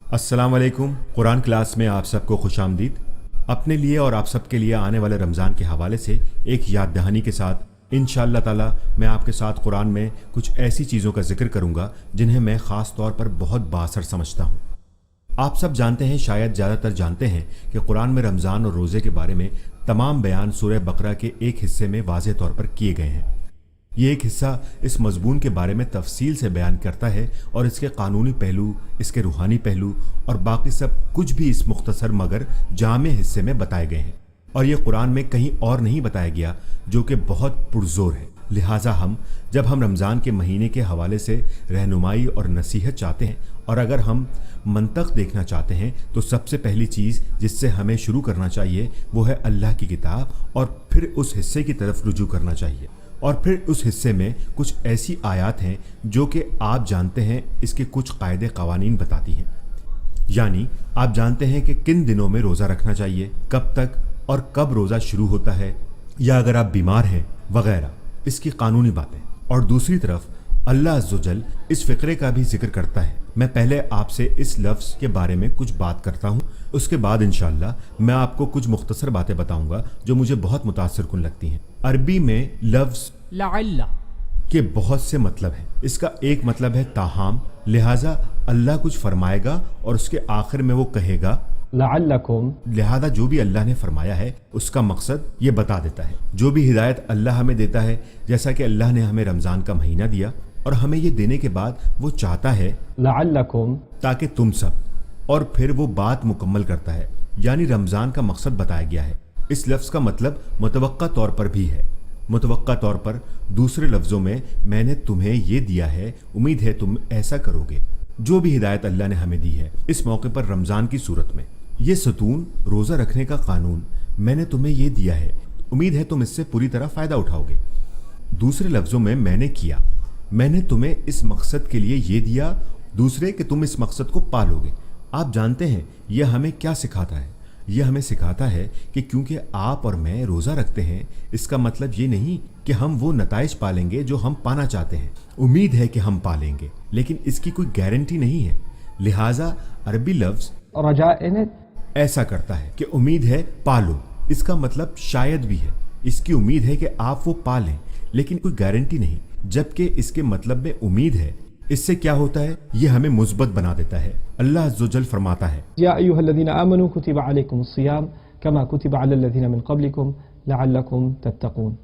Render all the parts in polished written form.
अस्सलाम वालेकुम। कुरान क्लास में आप सबको खुश आमदीद। अपने लिए और आप सबके लिए आने वाले रमज़ान के हवाले से एक याद दहानी के साथ इंशाअल्लाह ताला मैं आपके साथ कुरान में कुछ ऐसी चीज़ों का जिक्र करूँगा जिन्हें मैं ख़ास तौर पर बहुत बाअसर समझता हूँ। आप सब जानते हैं, शायद ज़्यादातर जानते हैं कि कुरान में रमज़ान और रोज़े के बारे में तमाम बयान सूरह बकरा के एक हिस्से में वाज़ेह तौर पर किए गए हैं। ये एक हिस्सा इस मज़मून के बारे में तफसील से बयान करता है और इसके कानूनी पहलू, इसके रूहानी पहलू और बाकी सब कुछ भी इस मुख्तसर मगर जामे हिस्से में बताए गए हैं और ये कुरान में कहीं और नहीं बताया गया, जो कि बहुत पुरजोर है। लिहाजा जब हम रमज़ान के महीने के हवाले से रहनुमाई और नसीहत चाहते हैं और अगर हम मंतक देखना चाहते हैं तो सबसे पहली चीज़ जिससे हमें शुरू करना चाहिए वो है अल्लाह की किताब और फिर उस हिस्से की तरफ रुजू करना चाहिए। और फिर उस हिस्से में कुछ ऐसी आयात हैं जो कि आप जानते हैं इसके कुछ कायदे कवानीन बताती हैं। यानी आप जानते हैं कि किन दिनों में रोज़ा रखना चाहिए, कब तक और कब रोज़ा शुरू होता है, या अगर आप बीमार हैं वगैरह, इसकी कानूनी बातें। और दूसरी तरफ अल्लाह अज़्ज़वजल इस फ़िक्रे का भी जिक्र करता है। मैं पहले आपसे इस लफ्ज़ के बारे में कुछ बात करता हूँ, उसके बाद इंशाअल्लाह मैं आपको कुछ मुख्तसर बातें बताऊंगा जो मुझे बहुत मुतासिरकुन लगती हैं। अरबी में लफ्ज़ लअल्ला के बहुत से मतलब हैं। इसका एक मतलब है ताहाम, लिहाजा अल्लाह कुछ फरमाएगा और उसके आखिर में वो कहेगा लअल्लकुम, लिहाजा जो भी अल्लाह ने फरमाया है उसका मकसद ये बता देता है। जो भी हिदायत अल्लाह हमें देता है, जैसा कि अल्लाह ने हमें रमज़ान का महीना दिया और हमें ये देने के बाद वो चाहता है लअल्लकुम, ताकि तुम सब, और फिर वो बात मुकम्मल करता है, यानी रमज़ान का मकसद बताया गया है। इस लफ्ज़ का मतलब मुतवक्का तौर पर भी है। मुतवक्का तौर पर दूसरे लफ्ज़ों में मैंने तुम्हें ये दिया है, उम्मीद है तुम ऐसा करोगे। जो भी हिदायत अल्लाह ने हमें दी है इस मौके पर रमज़ान की सूरत में, ये सतून रोज़ा रखने का कानून मैंने तुम्हें ये दिया है, उम्मीद है तुम इससे पूरी तरह फ़ायदा उठाओगे। दूसरे लफ्ज़ों में मैंने किया, मैंने तुम्हें इस मकसद के लिए ये दिया, दूसरे कि तुम इस मकसद को पालोगे। आप जानते हैं यह हमें क्या सिखाता है? यह हमें सिखाता है कि क्योंकि आप और मैं रोज़ा रखते हैं, इसका मतलब ये नहीं कि हम वो नताइज पालेंगे जो हम पाना चाहते हैं। उम्मीद है कि हम पालेंगे, लेकिन इसकी कोई गारंटी नहीं है। लिहाजा अरबी लफ्ज़ रजाइन ऐसा करता है कि उम्मीद है पालो, इसका मतलब शायद भी है, इसकी उम्मीद है कि आप वो पालें, लेकिन कोई गारंटी नहीं। जबकि इसके मतलब में उम्मीद है, इससे क्या होता है, ये हमें मुस्बत बना देता है। अल्लाह अज़्ज़वजल फरमाता है या अय्युहल्लज़ीना आमनू कुतिबा अलैकुमुस्सियाम कमा कुतिबा अलल्लज़ीना मिन क़ब्लिकुम लअल्लकुम तत्तक़ून।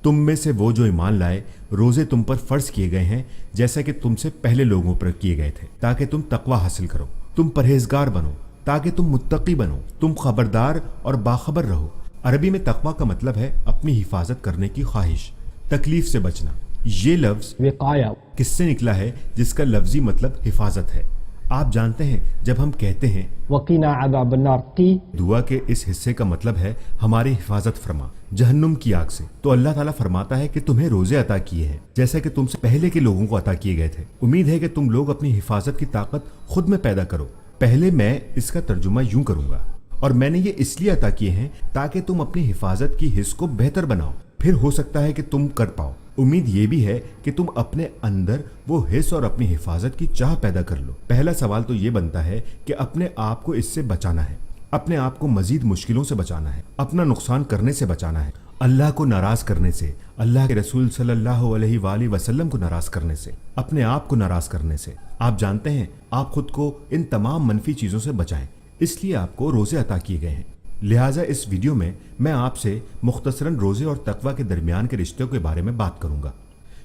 तुम में से वो जो ईमान लाए, रोज़े तुम पर फ़र्ज किए गए हैं जैसा कि तुमसे पहले लोगों पर किए गए थे, ताकि तुम तकवा हासिल करो, तुम परहेजगार बनो, ताकि तुम मुत्तकी बनो, तुम खबरदार और बाखबर रहो। अरबी में तकवा का मतलब है अपनी हिफाजत करने की ख्वाहिश, तकलीफ से बचना। ये लफ्ज़ विकाया किससे निकला है, जिसका लफ्जी मतलब हिफाजत है। आप जानते हैं जब हम कहते हैं वकीना अज़ाबन्नार की दुआ के इस हिस्से का मतलब है हमारी हिफाजत फरमा जहन्नुम की आग से, तो अल्लाह ताला फरमाता है कि तुम्हें रोजे अता किए हैं जैसा कि तुमसे पहले के लोगों को अता किए गए थे। उम्मीद है कि तुम लोग अपनी हिफाजत की ताकत खुद में पैदा करो। पहले मैं इसका तर्जुमा यूं करूंगा, और मैंने ये इसलिए अता किए हैं ताकि तुम अपनी हिफाजत की हिस्स को बेहतर बनाओ, फिर हो सकता है कि तुम कर पाओ। उम्मीद ये भी है कि तुम अपने अंदर वो हिस्स और अपनी हिफाजत की चाह पैदा कर लो। पहला सवाल तो ये बनता है कि अपने आप को इससे बचाना है, अपने आप को मजीद मुश्किलों से बचाना है, अपना नुकसान करने से बचाना है, अल्लाह को नाराज करने से, अल्लाह के रसूल सल्लल्लाहु अलैहि वसल्लम को नाराज करने से, अपने आप को नाराज करने से। आप जानते हैं आप खुद को इन तमाम मनफी चीजों से बचाएं, इसलिए आपको रोजे अता किए गए हैं। लिहाजा इस वीडियो में मैं आपसे मुख्तसरन रोजे और तकवा के दरमियान के रिश्ते के बारे में बात करूंगा।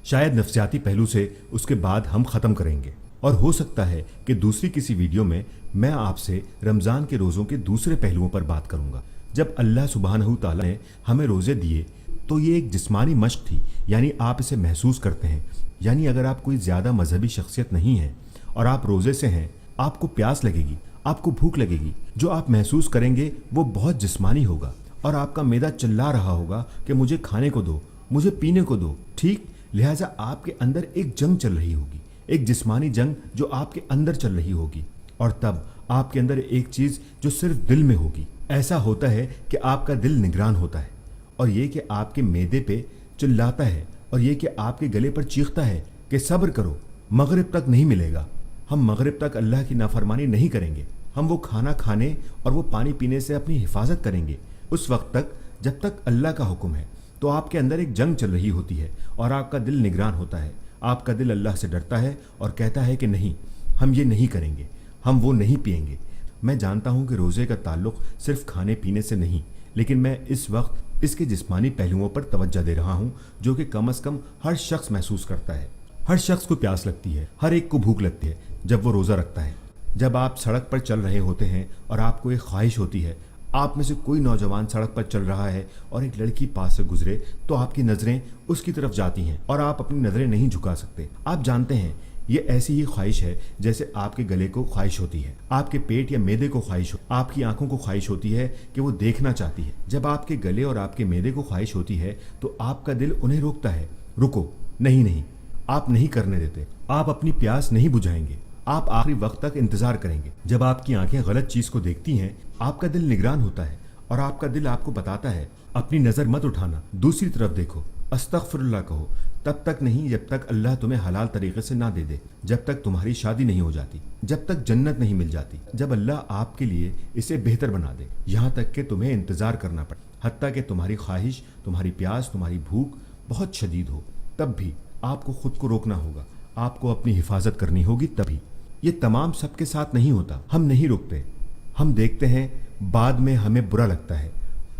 शायद नफ्सियाती पहलू से उसके बाद हम ख़त्म करेंगे, और हो सकता है कि दूसरी किसी वीडियो में मैं आपसे रमज़ान के रोज़ों के दूसरे पहलुओं पर बात करूंगा। जब अल्लाह सुब्हानहू तआला ने हमें रोज़े दिए तो ये एक जिस्मानी मश्क थी, यानी आप इसे महसूस करते हैं। यानी अगर आप कोई ज़्यादा मजहबी शख्सियत नहीं हैं और आप रोज़े से हैं, आपको प्यास लगेगी, आपको भूख लगेगी, जो आप महसूस करेंगे वो बहुत जिस्मानी होगा और आपका मैदा चिल्ला रहा होगा कि मुझे खाने को दो, मुझे पीने को दो। ठीक, लिहाजा आपके अंदर एक जंग चल रही होगी, एक जिस्मानी जंग जो आपके अंदर चल रही होगी, और तब आपके अंदर एक चीज़ जो सिर्फ दिल में होगी। ऐसा होता है कि आपका दिल निगरान होता है, और ये कि आपके मैदे पे चिल्लाता है, और ये कि आपके गले पर चीखता है कि सब्र करो, मगरिब तक नहीं मिलेगा। हम मगरिब तक अल्लाह की नाफरमानी नहीं करेंगे, हम वो खाना खाने और वो पानी पीने से अपनी हिफाजत करेंगे उस वक्त तक जब तक अल्लाह का हुक्म है। तो आपके अंदर एक जंग चल रही होती है और आपका दिल निगरान होता है, आपका दिल अल्लाह से डरता है और कहता है कि नहीं, हम ये नहीं करेंगे, हम वो नहीं पिएंगे। मैं जानता हूँ कि रोज़े का ताल्लुक़ सिर्फ खाने पीने से नहीं, लेकिन मैं इस वक्त इसके जिस्मानी पहलुओं पर तवज्जो दे रहा हूँ जो कि कम अज़ कम हर शख्स महसूस करता है। हर शख्स को प्यास लगती है, हर एक को भूख लगती है जब वो रोज़ा रखता है। जब आप सड़क पर चल रहे होते हैं और आपको एक ख्वाहिश होती है, आप में से कोई नौजवान सड़क पर चल रहा है और एक लड़की पास से गुजरे तो आपकी नज़रें उसकी तरफ जाती हैं और आप अपनी नज़रें नहीं झुका सकते। आप जानते हैं ये ऐसी ही ख्वाहिश है जैसे आपके गले को ख्वाहिश होती है, आपके पेट या मैदे को ख्वाहिश हो, आपकी आंखों को ख्वाहिश होती है कि वो देखना चाहती है। जब आपके गले और आपके मैदे को ख्वाहिश होती है तो आपका दिल उन्हें रोकता है, रुको, नहीं नहीं, आप नहीं करने देते, आप अपनी प्यास नहीं बुझाएंगे, आप आखिरी वक्त तक इंतजार करेंगे। जब आपकी आंखें गलत चीज को देखती हैं, आपका दिल निगरान होता है और आपका दिल आपको बताता है अपनी नजर मत उठाना, दूसरी तरफ देखो, अस्तगफिरुल्लाह कहो, तब तक नहीं जब तक अल्लाह तुम्हें हलाल तरीके से ना दे दे, जब तक तुम्हारी शादी नहीं हो जाती, जब तक जन्नत नहीं मिल जाती, जब अल्लाह आपके लिए इसे बेहतर बना दे, यहाँ तक कि तुम्हें इंतजार करना पड़े, हत्ता कि तुम्हारी ख्वाहिश, तुम्हारी प्यास, तुम्हारी भूख बहुत शदीद हो, तब भी आपको खुद को रोकना होगा, आपको अपनी हिफाजत करनी होगी। तभी ये तमाम सबके साथ नहीं होता। हम नहीं रुकते, हम देखते हैं, बाद में हमें बुरा लगता है,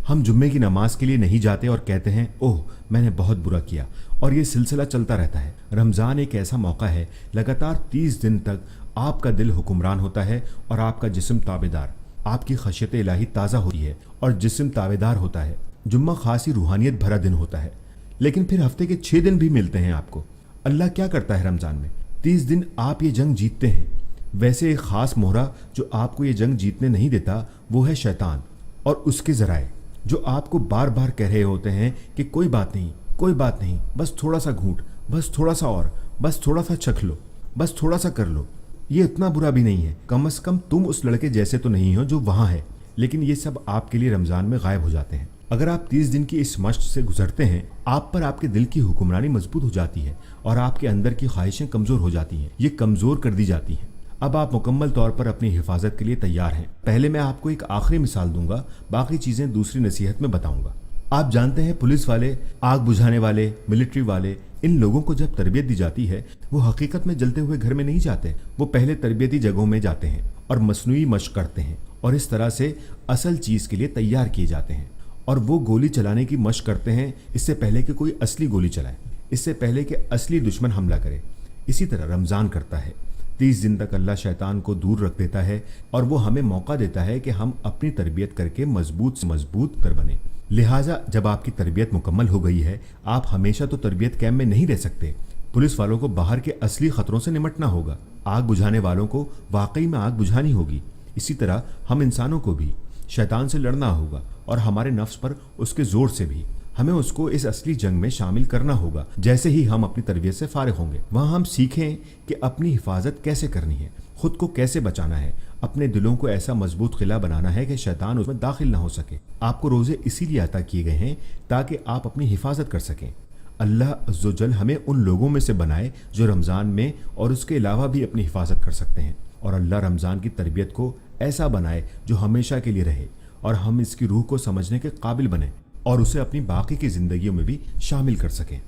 हम जुम्मे की नमाज के लिए नहीं जाते और कहते हैं ओह मैंने बहुत बुरा किया, और ये सिलसिला चलता रहता है। रमज़ान एक ऐसा मौका है, लगातार 30 दिन तक आपका दिल हुक्मरान होता है और आपका जिस्म ताबेदार, आपकी खशियत इलाही ताज़ा होती है और जिस्म ताबेदार होता है। जुम्मा खासी रूहानियत भरा दिन होता है, लेकिन फिर हफ्ते के 6 दिन भी मिलते हैं आपको। अल्लाह क्या करता है रमज़ान में? 30 दिन आप ये जंग जीतते हैं। वैसे एक ख़ास मोहरा जो आपको ये जंग जीतने नहीं देता वो है शैतान और उसके ज़राए, जो आपको बार बार कह रहे होते हैं कि कोई बात नहीं, कोई बात नहीं, बस थोड़ा सा घूंट, बस थोड़ा सा और, बस थोड़ा सा चख लो, बस थोड़ा सा कर लो, ये इतना बुरा भी नहीं है, कम से कम तुम उस लड़के जैसे तो नहीं हो जो वहाँ है। लेकिन ये सब आपके लिए रमज़ान में गायब हो जाते हैं। अगर आप 30 दिन की इस मश्क से गुजरते हैं, आप पर आपके दिल की हुक्मरानी मजबूत हो जाती है और आपके अंदर की ख्वाहिशें कमज़ोर हो जाती हैं, ये कमज़ोर कर दी जाती हैं। अब आप मुकम्मल तौर पर अपनी हिफाजत के लिए तैयार हैं। पहले मैं आपको एक आखिरी मिसाल दूंगा, बाकी चीज़ें दूसरी नसीहत में बताऊंगा। आप जानते हैं पुलिस वाले, आग बुझाने वाले, मिलिट्री वाले, इन लोगों को जब तरबियत दी जाती है वो हकीकत में जलते हुए घर में नहीं जाते, वो पहले तरबियती जगहों में जाते हैं और मसनूई मश्क करते हैं और इस तरह से असल चीज़ के लिए तैयार किए जाते हैं। और वो गोली चलाने की मश्क करते हैं इससे पहले कि कोई असली गोली चलाए, इससे पहले कि असली दुश्मन हमला करे। इसी तरह रमज़ान करता है। 30 दिन तक अल्लाह शैतान को दूर रख देता है और वो हमें मौका देता है कि हम अपनी तरबियत करके मजबूत से मजबूत तर बने। लिहाजा जब आपकी तरबियत मुकम्मल हो गई है, आप हमेशा तो तरबियत कैंप में नहीं रह सकते। पुलिस वालों को बाहर के असली खतरों से निमटना होगा, आग बुझाने वालों को वाकई में आग बुझानी होगी। इसी तरह हम इंसानों को भी शैतान से लड़ना होगा और हमारे नफ्स पर उसके जोर से भी हमें उसको इस असली जंग में शामिल करना होगा। जैसे ही हम अपनी तरबियत से फारिग होंगे, वहाँ हम सीखें कि अपनी हिफाजत कैसे करनी है, खुद को कैसे बचाना है, अपने दिलों को ऐसा मजबूत किला बनाना है कि शैतान उसमें दाखिल ना हो सके। आपको रोज़े इसीलिए अता किए गए हैं ताकि आप अपनी हिफाजत कर सकें। अल्लाह अज़्ज़ोजल हमें उन लोगों में से बनाए जो रमज़ान में और उसके अलावा भी अपनी हिफाजत कर सकते हैं, और अल्लाह रमज़ान की तरबियत को ऐसा बनाए जो हमेशा के लिए रहे और हम इसकी रूह को समझने के काबिल बने और उसे अपनी बाकी की ज़िंदगियों में भी शामिल कर सकें।